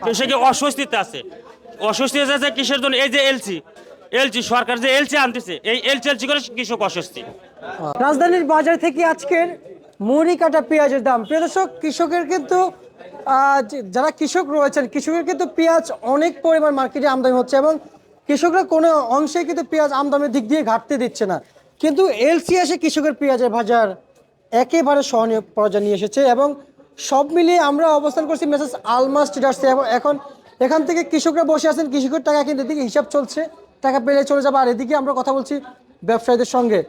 কৃষকে অস্বস্তিতে আছে। অস্বস্তিতে আছে কিসের জন্য? এই যে এলসি সরকার যে এলসি আনতেছে, এই এলসি করে কৃষক অস্বস্তি। রাজধানীর বাজার থেকে আজকের মুড়ি কাটা পেঁয়াজের দাম, প্রিয় দর্শক, কৃষকের কিন্তু যারা কৃষক রয়েছেন, কৃষকের কিন্তু পেঁয়াজ অনেক পরিমাণ মার্কেটে আমদানি হচ্ছে এবং কৃষকরা কোনো অংশে কিন্তু পেঁয়াজ আমদানির দিক দিয়ে ঘাটতি দিচ্ছে না, কিন্তু এলসি এসে কৃষকের পেঁয়াজের বাজার একেবারে সহনীয় পর্যায়ে নিয়ে এসেছে এবং সব মিলিয়ে আমরা অবস্থান করছি মেসেজ আলমাস ট্রেডার্সে। এখন এখান থেকে কৃষকরা বসে আছেন, কৃষকের টাকা কিন্তু এদিকে হিসাব চলছে, টাকা পেলে চলে যাবে, আর এদিকে আমরা কথা বলছি ব্যবসায়ীদের সঙ্গে।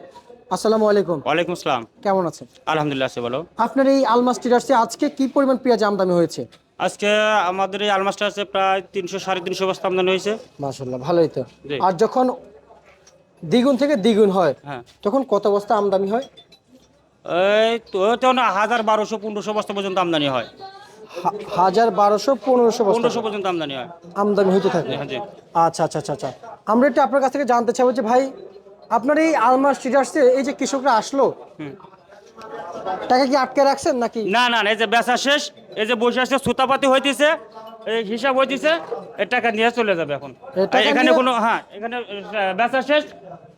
আসসালামু আলাইকুম। ওয়ালাইকুম আসসালাম। কেমন আছেন? আলহামদুলিল্লাহ আছে, বলো। আপনার এই আলমাস ট্রেডার্সে আজকে কি পরিমাণ পেঁয়াজ আমদানি হয়েছে? আজকে আমাদের এই আলমাসটা আছে প্রায় 300-350 বস্তা আমদানি হয়েছে। মাশাআল্লাহ, ভালোই তো। জি। আর যখন দ্বিগুণ থেকে দ্বিগুণ হয়, হ্যাঁ, তখন কত বস্তা আমদানি হয়? এই তো তখন 1000-1200-1500 বস্তা পর্যন্ত আমদানি হয়। 1000-1200-1500 বস্তা 1500 পর্যন্ত আমদানি হয়। আমদানি হইতে থাকে। হ্যাঁ জি। আচ্ছা আচ্ছা আচ্ছা আচ্ছা। আমরা একটু আপনার কাছ থেকে জানতে চাইবো যে ভাই, আপনার এই আলমাস ট্রেডার্সে এই যে কৃষকরা আসলো, টাকা কি আটকে রাখছেন নাকি? না না না, এই যে বেচা শেষ, এই যে বসে আসছে সুতাপাতি হইতেছে, এই হিসাব হইতেছে, এই টাকা নিয়ে চলে যাবে এখন। এই টাকা এখানে নিয়ে- কোনো, হ্যাঁ, এখানে বেচা শেষ,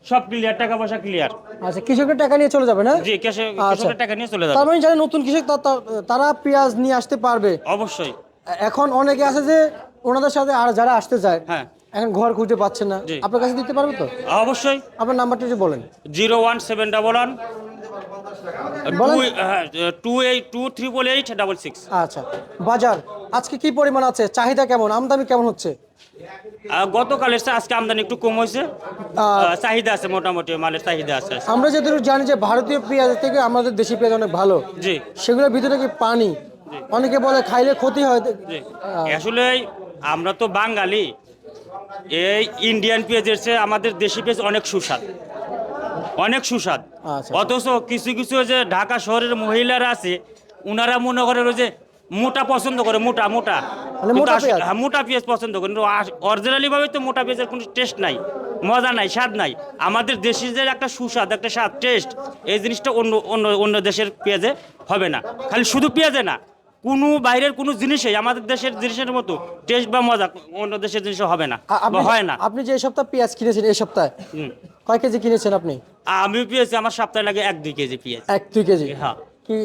সব ক্লিয়ার, টাকা পয়সা ক্লিয়ার। আচ্ছা, কৃষকের টাকা নিয়ে চলে যাবে না? জি, কৃষকের টাকা নিয়ে চলে যাবে। তার মানে যারা নতুন কৃষক তারা পেঁয়াজ নিয়ে আসতে পারবে। অবশ্যই। এখন অনেকে আছে যে ওনাদের সাথে আর যারা আসতে চায়, হ্যাঁ এখন ঘর খুঁজে পাচ্ছে না, জি। আপনার কাছে দিতে পারবে তো? অবশ্যই। আপনার নাম্বারটা যদি বলেন। 01711 বলেন। 28238866। আচ্ছা, বাজার আজকে কি পরিমাণ আছে, চাহিদা কেমন, আমদানি কেমন হচ্ছে? গতকালের চেয়ে আজকে আমদানি একটু কম হয়েছে। চাহিদা আছে, মোটামুটি মালের চাহিদা আছে। আমরা যেহেতু জানি যে ভারতীয় পেঁয়াজ থেকে আমাদের দেশি পেঁয়াজ অনেক ভালো, জি সেগুলোর ভিতরে কি পানি, অনেকে বলে খাইলে ক্ষতি হয়। জি। আসলে আমরা তো বাঙালি, এই ইন্ডিয়ান পেঁয়াজের চেয়ে আমাদের দেশি পেঁয়াজ অনেক সুস্বাদ, অনেক সুস্বাদ। আচ্ছা। অথচ কিছু কিছু যে ঢাকা শহরের মহিলারা আছে, ওনারা মনে করে ওই যে মোটা পছন্দ করে, মোটা মোটা, মানে কিন্তু মোটা পেঁয়াজ? হ্যাঁ, মোটা পেঁয়াজ পছন্দ করে, কিন্তু অরিজিনালি ভাবে তো মোটা পেঁয়াজের কোনো টেস্ট নাই, মজা নাই, স্বাদ নাই। আমাদের দেশের যে একটা সুস্বাদ, একটা স্বাদ, টেস্ট, এই জিনিসটা অন্য অন্য অন্য দেশের পেঁয়াজে হবে না। খালি শুধু পেঁয়াজে না, কোনো বাইরের কোনো জিনিসই আমাদের দেশের জিনিসের মতো টেস্ট বা মজা অন্য দেশের জিনিস হবে না বা হয় না। আপনি যে এই সপ্তাহ পেঁয়াজ কিনেছেন, এই সপ্তাহে হুম। কয় কেজি কিনেছেন আপনি? আমি পেঁয়াজ আমার সপ্তাহে লাগে 1-2 কেজি পেঁয়াজ। 1-2 কেজি? হ্যাঁ। কি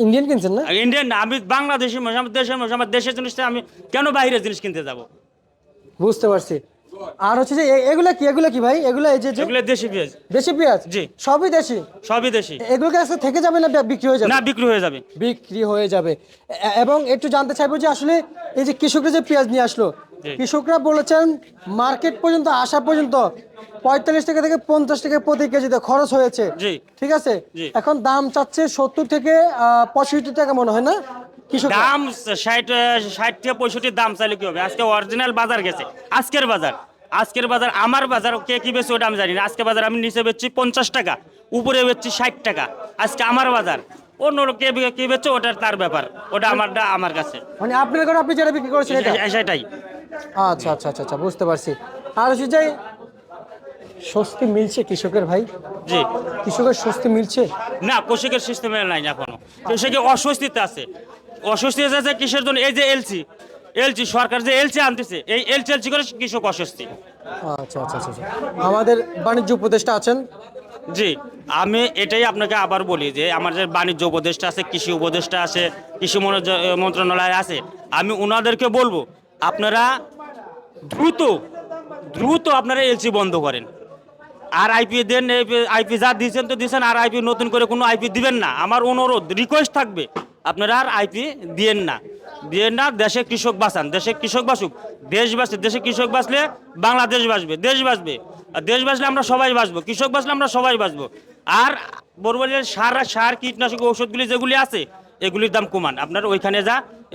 ইন্ডিয়ান কিনছেন না? ইন্ডিয়ান না, আমি বাংলাদেশি মানুষ, আমার দেশের মানুষ, আমার দেশের জিনিসটা আমি কেন বাইরের জিনিস কিনতে যাব? বুঝতে পারছি। আর হচ্ছে যে এগুলা কি ভাই, এগুলা এই যে এগুলো দেশি পেঁয়াজ। দেশি পেঁয়াজ? জি। সবই দেশি? সবই দেশি। এগুলো কি আজকে থেকে যাবে না বিক্রি হয়ে যাবে? না, বিক্রি হয়ে যাবে। বিক্রি হয়ে যাবে। এবং একটু জানতে চাইবো যে আসলে এই যে কৃষকরা যে পেঁয়াজ নিয়ে আসলো, জি। কৃষকরা বলেছেন মার্কেট পর্যন্ত আসা পর্যন্ত 45 টাকা থেকে 50 টাকা প্রতি কেজিতে খরচ হয়েছে। জি। ঠিক আছে। জি। এখন দাম চাচ্ছে 70 থেকে 65 টাকা মনে হয় না কৃষক? দাম 60 থেকে 65 দাম চাইলে কি হবে? আজকে অরিজিনাল বাজার গেছে, আজকের বাজার আমার বাজার, কে কি বেচে ওটা আমি জানি না। আজকে বাজার আমি নিচে বেচছি 50 টাকা, উপরে বেচছি 60 টাকা। আজকে আমার বাজার, অন্য লোক কে কি বেচছে ওটা তার ব্যাপার, ওটা আমার কাছে। মানে আপনার ঘরে আপনি যেটা বিক্রি করেছেন এটা? সেটাই। আচ্ছা আচ্ছা আচ্ছা আচ্ছা, বুঝতে পারছি। আর হচ্ছে যে স্বস্তি মিলছে কৃষকের ভাই? জি। কৃষকের স্বস্তি মিলছে? না, কৃষকের সিস্টেমে নাই এখনো, কৃষকে অস্বস্তিতে আছে। অস্বস্তিতে আছে কিসের জন্য? এই যে এলসি সরকার যে এলসি আনতেছে, এই এলসি করে কৃষক অস্বস্তি। আচ্ছা আচ্ছা আচ্ছা আচ্ছা। আমাদের বাণিজ্য উপদেষ্টা আছেন। জি, আমি এটাই আপনাকে আবার বলি যে আমার যে বাণিজ্য উপদেষ্টা আছে, কৃষি উপদেষ্টা আছে, কৃষি মন্ত্রণালয় আছে, আমি ওনাদেরকে বলবো আপনারা দ্রুত আপনারা এলসি বন্ধ করেন। আর আইপি দেন, আইপি যা দিয়েছেন তো দিয়েছেন, আর আইপি নতুন করে কোনো আইপি দিবেন না। আমার অনুরোধ, রিকোয়েস্ট থাকবে, আপনারা আর আইপি দিয়েন না। দেশে কৃষক বাঁচান, দেশে কৃষক বাঁচুক, দেশ বাঁচে। দেশে কৃষক বাঁচলে বাংলাদেশ বাঁচবে, দেশ বাঁচবে। আর দেশ বাঁচলে আমরা সবাই বাঁচবো, কৃষক বাঁচলে আমরা সবাই বাঁচবো। আর বলবো যে সার কীটনাশক ঔষধগুলি যেগুলি আছে, এগুলির দাম কমান, আপনারা ওইখানে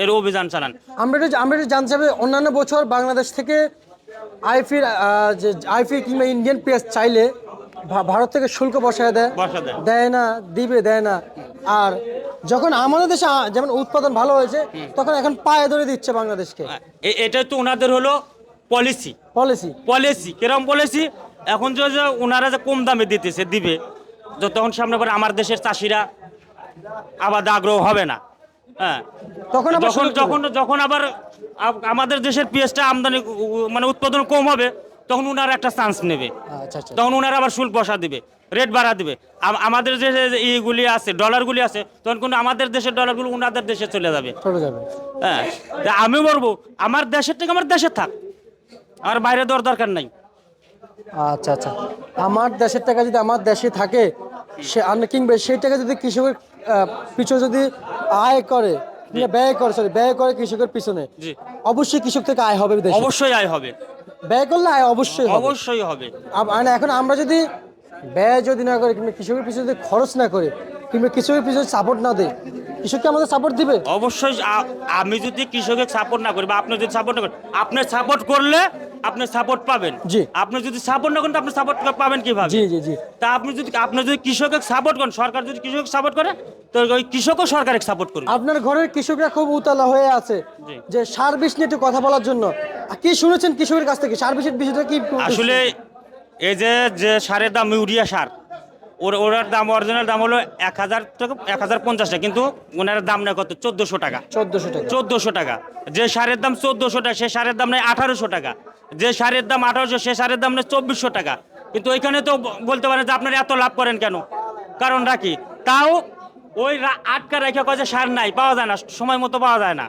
এর অভিযান চালান। আমরা একটু জানতে চাইবো, অন্যান্য বছর বাংলাদেশ থেকে আইফি কিংবা ইন্ডিয়ান পেঁয়াজ চাইলে ভারত থেকে শুল্ক বসায় দেয়, দেয় না, দেয় না। আর যখন আমাদের দেশে যেমন উৎপাদন ভালো হয়েছে, তখন এখন পায়ে ধরে দিচ্ছে বাংলাদেশকে। এটা তো ওনাদের হলো পলিসি। কিরকম পলিসি? এখন যে ওনারা যে কম দামে দিবে, তখন সামনে পরে আমার দেশের চাষিরা আবাদে আগ্রহ হবে না। হ্যাঁ, তখন আবার যখন সুযোগ দিবে। যখন যখন আবার আমাদের দেশের পেঁয়াজটা আমদানি মানে উৎপাদন কম হবে, তখন উনারা একটা চান্স নেবে, আচ্ছা আচ্ছা তখন উনারা আবার শুল্ক বসা দিবে, রেট বাড়া দিবে। আমাদের যে যে ইগুলি আছে, ডলারগুলি আছে, তখন কিন্তু আমাদের দেশের ডলারগুলো উনাদের দেশে চলে যাবে। চলে যাবে। হ্যাঁ, তা আমি বলবো আমার দেশের থেকে আমার দেশে থাক, আমার বাইরে দেওয়ার দরকার নাই। আচ্ছা আচ্ছা, আমার দেশের টাকা যদি আমার দেশে থাকে, সে কিংবা সেই টাকা যদি কৃষকের পিছনে যদি আয় করে, কিংবা ব্যয় করে কৃষকের পিছনে, জি, অবশ্যই কৃষক থেকে আয় হবে দেশে। অবশ্যই আয় হবে, ব্যয় করলে আয় অবশ্যই হবে। অবশ্যই হবে। মানে এখন আমরা যদি ব্যয় যদি না করি, কিংবা কৃষকের পিছনে যদি খরচ না করি, কিংবা কৃষকের পিছনে সাপোর্ট না দেয়, কৃষককে আমাদের সাপোর্ট দিবে? অবশ্যই আমি যদি কৃষকের সাপোর্ট না করি বা আপনি যদি সাপোর্ট না করেন, আপনি সাপোর্ট করলে আপনি সাপোর্ট পাবেন। জি। আপনি যদি সাপোর্ট না করেন তো আপনি সাপোর্ট পাবেন কিভাবে? জি জি জি। তা আপনি যদি কৃষকের সাপোর্ট করেন, সরকার যদি কৃষক সাপোর্ট করে, তো ওই কৃষকও সরকারকে সাপোর্ট করবে। আপনার ঘরের কৃষকরা খুব উতলা হয়ে আছে জি। যে সার বিষ নিয়ে একটু কথা বলার জন্য। কি শুনেছেন কৃষকের কাছ থেকে সার বিষের বিষয়টা কি? আসলে এই যে যে সারের দাম, ইউরিয়া সার, ওরার দাম অরিজিনাল দাম হলো 1000 টাকা, 1050 টাকা, কিন্তু ওনার দাম নেয় কত? 1400 টাকা। 1400 টাকা। 1400 টাকা। যে সারের দাম 1400 টাকা, সে সারের দাম নেয় 1800 টাকা। যে সারের দাম 1800, সে সারের দাম নেয় 2400 টাকা। কিন্তু ওইখানে তো বলতে পারেন যে আপনারা এত লাভ করেন কেন? কারণটা কি? তাও ওই আটকা রেখে কয় যে সার নাই, পাওয়া যায় না, সময় মতো পাওয়া যায় না,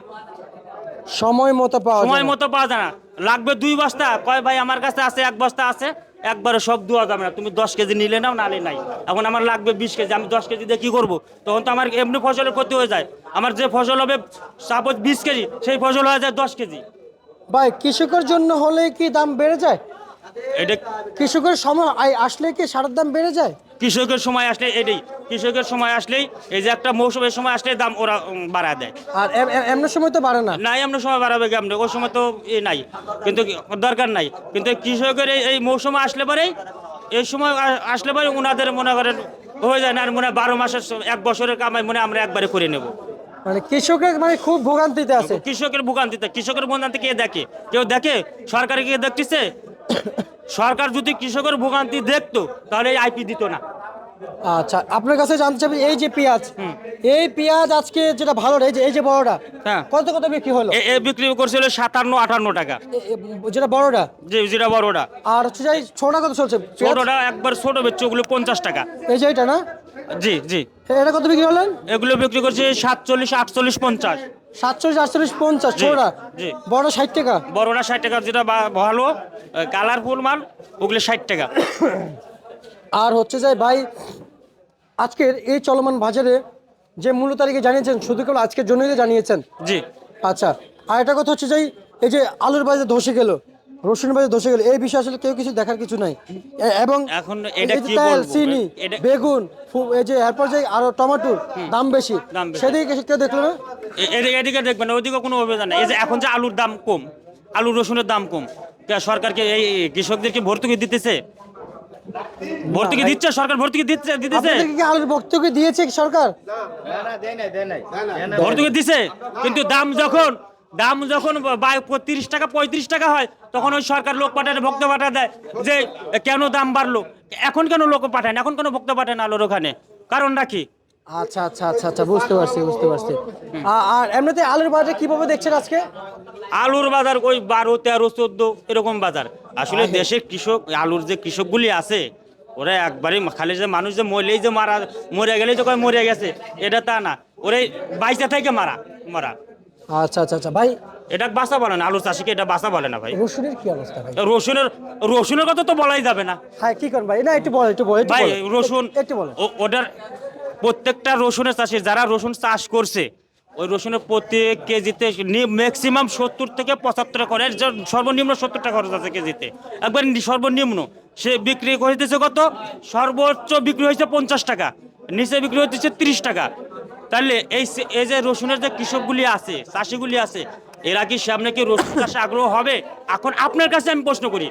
সময় মতো পাওয়া যায় সময় না। মতো পাওয়া যায় না। লাগবে 2 বস্তা, কয় ভাই আমার কাছে আছে 1 বস্তা আছে, একবারে সব দেওয়া যাবে না, তুমি 10 কেজি নিলে নাও, নালে নাই। এখন আমার লাগবে 20 কেজি, আমি 10 কেজি দিয়ে কী করবো? তখন তো আমার এমনি ফসলের ক্ষতি হয়ে যায়। আমার যে ফসল হবে সাপোজ 20 কেজি, সেই ফসল হয়ে যায় 10 কেজি। ভাই কৃষকের জন্য হলে কি দাম বেড়ে যায়? এটা কৃষকের সময় আসলে কি সারের দাম বেড়ে যায়? কৃষকের সময় আসলে এটাই, কৃষকের সময় আসলেই এই যে একটা মৌসুমের সময় আসলে দাম ওরা বাড়ায় দেয়। আর এমন সময় তো বাড়ে না। নাই, এমন সময় বাড়াবে কেমন? ওই সময় তো নাই, কিন্তু দরকার নাই। কিন্তু কৃষকের এই মৌসুমে আসলে পরেই, এই সময় আসলে পরে ওনাদের মনে করেন হয়ে যায় না, আর মনে হয় 12 মাসের 1 বছরের কামাই মনে হয় আমরা একবারে করে নেব। মানে কৃষকের মানে খুব ভোগান্তিতে আছে। কৃষকের ভোগান্তিতে, কৃষকের ভোগান্তি কে দেখে? কেউ দেখে? সরকার কে দেখতেছে? সরকার যদি কৃষকের ভোগান্তি দেখতো তাহলে এই আইপি দিত না। আচ্ছা, আপনার কাছে জানতে চাই, এই যে পেঁয়াজ, এই পেঁয়াজ আজকে যেটা ভালো, এই যে বড়টা, হ্যাঁ, কত কত বিক্রি হলো? এ বিক্রি করছিল 57-58 টাকা। যেটা বড়টা? যেটা বড়টা। আর হচ্ছে যে ছোটটা কত চলছে পেঁয়াজ? ছোটটা একবার ছোট বেচছে, ওগুলো 50 টাকা। এই যে এটা না, জি জি। এটা কত বিক্রি হলেন? এগুলো বিক্রি করছে 47, 48, 50। 47, 48, 50 জি, ছোটটা। জি। বড় 60 টাকা। বড়টা 60 টাকা, যেটা ভালো কালারফুল মাল ওগুলো 60 টাকা। আর হচ্ছে যে ভাই, আজকের এই চলমান বাজারে যে মূল্য তালিকা জানিয়েছেন, শুধু কেবল আজকের জন্যই তো জানিয়েছেন? জি। আচ্ছা, আর একটা কথা হচ্ছে যে এই যে আলুর বাজার ধসে গেল, রসুন বাজার ধসে গেল, এই বিষয়ে আসলে কেউ কিছু দেখার কিছু নাই। এবং এখন এই এটা যে কি তেল, বলবো? চিনি, বেগুন, এই যে এরপর যে আরো টমেটোর দাম বেশি, দাম বেশি। সেদিকে কেউ দেখলো না। এদিকে দেখবেন না, ওইদিকে কোনো অভিযোগ নাই। এই যে এখন যে আলুর দাম কম, আলু রসুনের দাম কম, সরকারকে এই কৃষকদেরকে ভর্তুকি দিতেছে? ভর্তুকি দিচ্ছে সরকার, ভর্তুকি দিতেছে? আপনাদেরকে কি আলুর ভর্তুকি দিয়েছে কি সরকার? ভর্তুকি দিছে, কিন্তু দাম যখন 30 টাকা 35 টাকা হয়, তখন ওই সরকার লোক পাঠায়, ভক্ত পাঠা দেয় যে কেন দাম বাড়লো। এখন কেন লোক পাঠায় না, এখন কেন ভক্ত পাঠায় না আলুর ওখানে? কারণটা কি? আচ্ছা আচ্ছা আচ্ছা আচ্ছা, বুঝতে পারছি বুঝতে পারছি। আর এমনিতে আলুর বাজার কিভাবে দেখছেন আজকে? আলুর বাজার ওই 12, 13, 14 এরকম বাজার। আসলে দেশের কৃষক, আলুর যে কৃষকগুলি আছে, ওরা একবারই খালি যে মানুষ যে মরলেই যে মরে গেলেই যে কয় মরে গেছে, এটা তা না, ওরে বাইচা থেকে মারা। আচ্ছা আচ্ছা আচ্ছা ভাই, এটা বাসা বলে না, আলু চাষিকে এটা বাসা বলে না ভাই। রসুনের কি অবস্থা ভাই? রসুনের কথা তো বলাই যাবে না হ্যাঁ, কি করেন ভাই? না একটু বলেন, একটু বলেন, ভাই। রসুন একটু বলেন। ওটার প্রত্যেকটা রসুনের চাষি যারা রসুন চাষ করছে, ওই রসুনের প্রতি কেজিতে ম্যাক্সিমাম 70 থেকে 75 করে, সর্বনিম্ন 70 টাকা খরচ আছে কেজিতে, একবার সর্বনিম্ন। সে বিক্রি হইতেছে কত? সর্বোচ্চ বিক্রি হয়েছে 50 টাকা, নিচে বিক্রি হইতেছে 30 টাকা। তাহলে এই যে রসুনের যে কৃষকগুলি আছে, চাষিগুলি আছে, এরা কি সামনে কি রসুন চাষে আগ্রহ হবে? এখন আপনার কাছে আমি প্রশ্ন করি,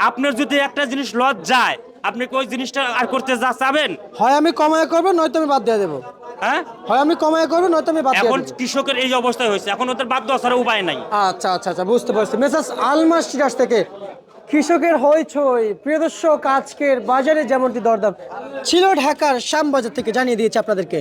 আপনার যদি একটা জিনিস লস যায়, আপনি কি ওই জিনিসটা আর করতে চাবেন? হয় আমি কমায় করবো, নয়তো আমি বাদ দিয়ে দেবো। হ্যাঁ, হয় আমি কমায় করবো, নয়তো আমি বাদ দিয়ে এখন দেবো। কৃষকের এই অবস্থায় হয়েছে, এখন ওদের বাধ্য আসার উপায় নাই। আচ্ছা আচ্ছা আচ্ছা, বুঝতে পারছি। মেসার্স আলমাস ট্রেডার্স থেকে কৃষকের হইচই। প্রিয় দর্শক, আজকের বাজারে যেমনটি দরদাম ছিল ঢাকার শ্যামবাজার থেকে জানিয়ে দিয়েছে আপনাদেরকে।